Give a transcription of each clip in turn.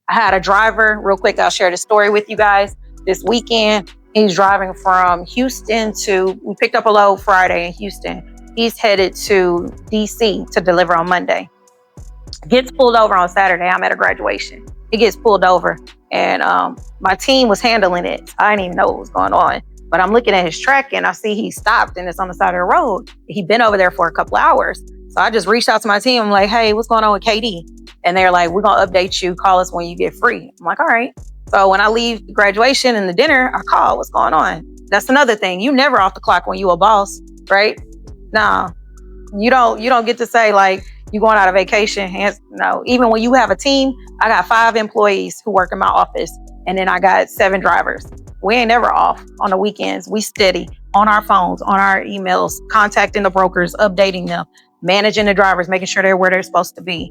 I had a driver, real quick, I'll share the story with you guys. This weekend, he's driving from Houston we picked up a load Friday in Houston. He's headed to DC to deliver on Monday. Gets pulled over on Saturday. I'm at a graduation. He gets pulled over, and my team was handling it. I didn't even know what was going on. But I'm looking at his track, and I see he stopped, and it's on the side of the road. He'd been over there for a couple hours. So I just reached out to my team. I'm like, hey, what's going on with KD? And they're like, we're going to update you. Call us when you get free. I'm like, all right. So when I leave the graduation and the dinner, I call, what's going on? That's another thing. You never off the clock when you a boss, right? No, you don't get to say like, you going out of vacation. No, even when you have a team, I got 5 employees who work in my office, and then I got 7 drivers. We ain't never off on the weekends. We steady on our phones, on our emails, contacting the brokers, updating them, managing the drivers, making sure they're where they're supposed to be.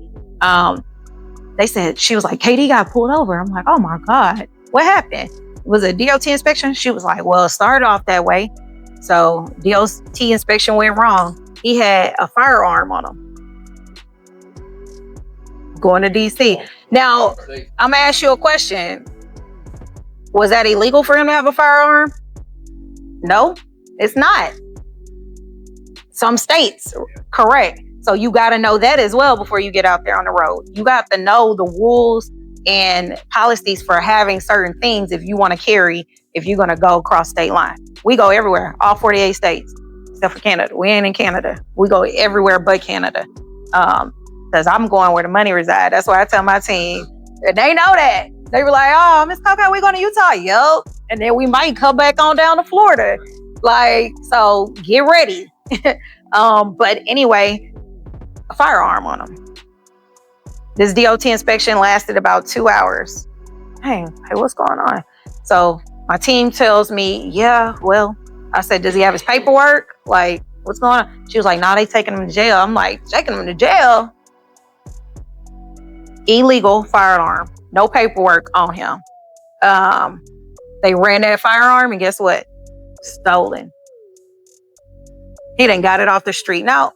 They said, she was like, KD got pulled over. I'm like, oh my God, what happened? Was it a DOT inspection? She was like, well, it started off that way. So DOT inspection went wrong. He had a firearm on him. Going to DC. Now, I'm gonna ask you a question. Was that illegal for him to have a firearm? No, it's not. Some states, correct. So you got to know that as well before you get out there on the road. You got to know the rules and policies for having certain things if you want to carry, if you're going to go across state line. We go everywhere, all 48 states, except for Canada. We ain't in Canada. We go everywhere but Canada. Because I'm going where the money resides. That's why I tell my team, and they know that. They were like, oh, Miss Coco, we going to Utah, yo. And then we might come back on down to Florida. Like, so get ready. But anyway, a firearm on him. This DOT inspection lasted about 2 hours. Hey, what's going on? So my team tells me, yeah, well, I said, does he have his paperwork? Like, what's going on? She was like, nah, they taking him to jail. I'm like, taking him to jail? Illegal firearm, no paperwork on him. They ran that firearm, and guess what? Stolen. He done got it off the street now.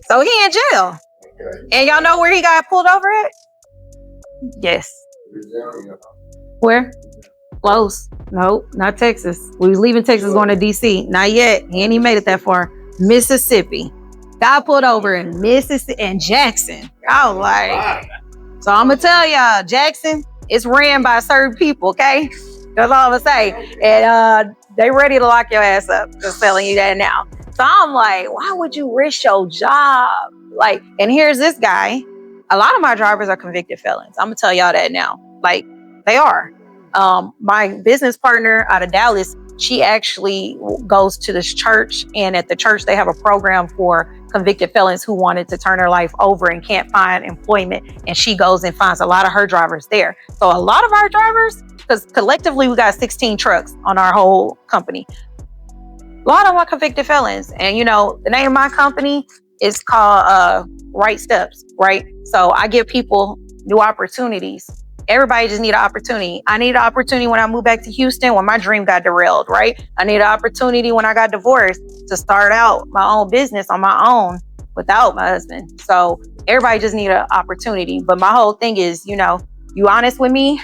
So he in jail. Okay. And y'all know where he got pulled over at? Yes. Where? Close. Nope, not Texas. We was leaving Texas going to DC. Not yet. He ain't even made it that far. Mississippi. Got pulled over in Mississippi and Jackson. I was like, so I'm gonna tell y'all, Jackson, it's ran by certain people, okay? That's all I'm gonna say. And they ready to lock your ass up. Just telling you that now. So I'm like, why would you risk your job? Like, and here's this guy. A lot of my drivers are convicted felons. I'm gonna tell y'all that now. Like, they are. My business partner out of Dallas, she actually goes to this church, and at the church they have a program for convicted felons who wanted to turn their life over and can't find employment, and she goes and finds a lot of her drivers there. So a lot of our drivers, because collectively we got 16 trucks on our whole company, a lot of them are convicted felons. And you know, the name of my company is called Right Steps, right? So I give people new opportunities. Everybody just need an opportunity. I need an opportunity when I moved back to Houston, when my dream got derailed, right? I need an opportunity when I got divorced to start out my own business on my own without my husband. So everybody just need an opportunity. But my whole thing is, you know, you honest with me,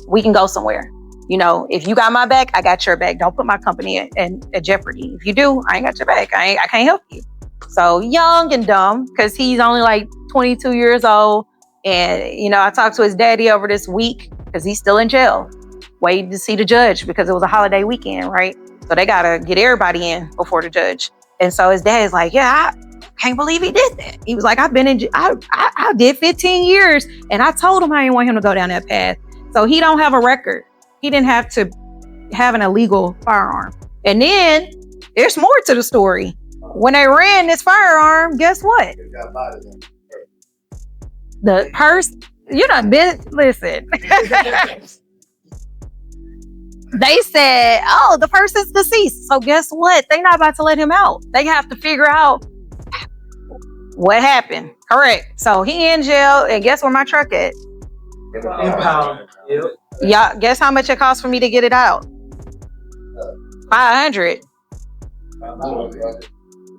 we can go somewhere. You know, if you got my back, I got your back. Don't put my company in jeopardy. If you do, I ain't got your back. I can't help you. So young and dumb, because he's only like 22 years old. And, you know, I talked to his daddy over this week because he's still in jail, waiting to see the judge because it was a holiday weekend, right? So they got to get everybody in before the judge. And so his dad's like, yeah, I can't believe he did that. He was like, I've been in, I did 15 years. And I told him I didn't want him to go down that path. So he don't have a record. He didn't have to have an illegal firearm. And then there's more to the story. When they ran this firearm, guess what? The person, you done been, listen. They said, oh, the person's deceased. So guess what? They're not about to let him out. They have to figure out what happened. Correct. So he in jail, and guess where my truck at? Impound. Yep. Yeah, guess how much it cost for me to get it out? $500.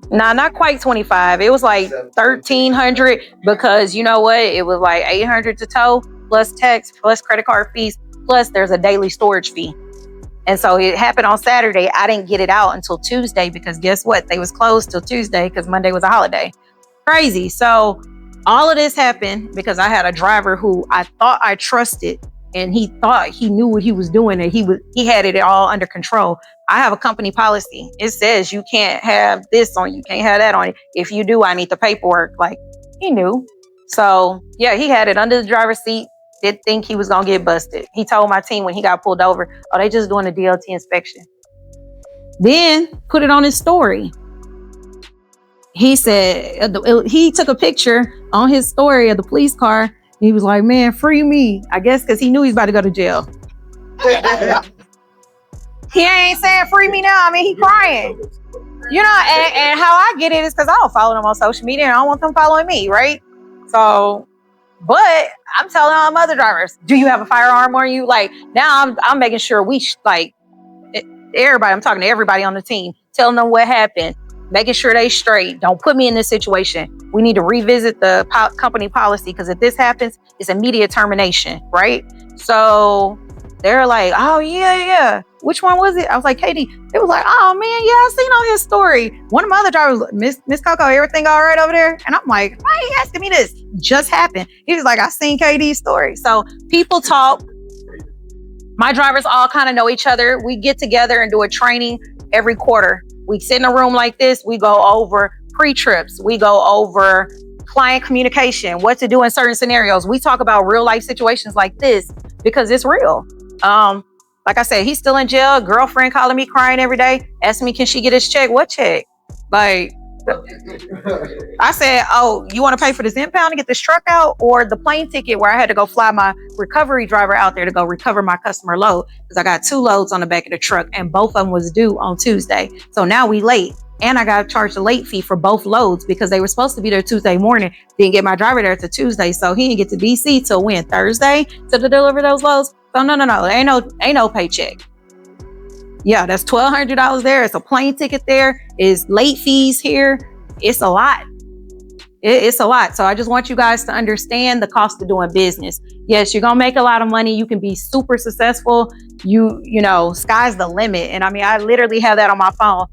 Nah, not quite 25. It was like 1,300 because you know what? It was like 800 to tow. plus tax, plus credit card fees, plus there's a daily storage fee. And so it happened on Saturday. I didn't get it out until Tuesday because guess what? They was closed till Tuesday because Monday was a holiday. Crazy. So all of this happened because I had a driver who I thought I trusted, and he thought he knew what he was doing, and he had it all under control. I have a company policy. It says you can't have this on you, can't have that on you. If you do, I need the paperwork. Like, he knew. So yeah, he had it under the driver's seat. Didn't think he was gonna get busted. He told my team when he got pulled over, oh, they just doing a DLT inspection. Then put it on his story. He said he took a picture on his story of the police car. He was like, man, free me. I guess because he knew he was about to go to jail. He ain't saying free me now. I mean, he crying. You know, and how I get it is because I don't follow them on social media and I don't want them following me, right? So, but I'm telling all my other drivers, do you have a firearm on you? Like, now I'm making sure everybody, I'm talking to everybody on the team, telling them what happened, making sure they straight. Don't put me in this situation. We need to revisit the company policy because if this happens, it's immediate termination, right? So they're like, oh, yeah. Which one was it? I was like, Katie. It was like, oh, man, yeah, I seen on his story. One of my other drivers, Miss Coco, everything all right over there? And I'm like, why are you asking me this? Just happened. He was like, I seen KD's story. So people talk. My drivers all kind of know each other. We get together and do a training every quarter. We sit in a room like this. We go over pre-trips. We go over client communication, what to do in certain scenarios. We talk about real life situations like this because it's real. Like I said, he's still in jail. Girlfriend calling me crying every day, asking me, can she get his check? What check? Like, I said, oh, you want to pay for this impound to get this truck out, or the plane ticket where I had to go fly my recovery driver out there to go recover my customer load? Because I got 2 loads on the back of the truck and both of them was due on Tuesday. So now we late. And I got charged a late fee for both loads because they were supposed to be there Tuesday morning. Didn't get my driver there till Tuesday. So he didn't get to DC till when? Thursday to deliver those loads. So no. Ain't no paycheck. Yeah, that's $1,200 there. It's a plane ticket there. It's late fees here. It's a lot. It's a lot. So I just want you guys to understand the cost of doing business. Yes, you're going to make a lot of money. You can be super successful. You know, sky's the limit. And I mean, I literally have that on my phone.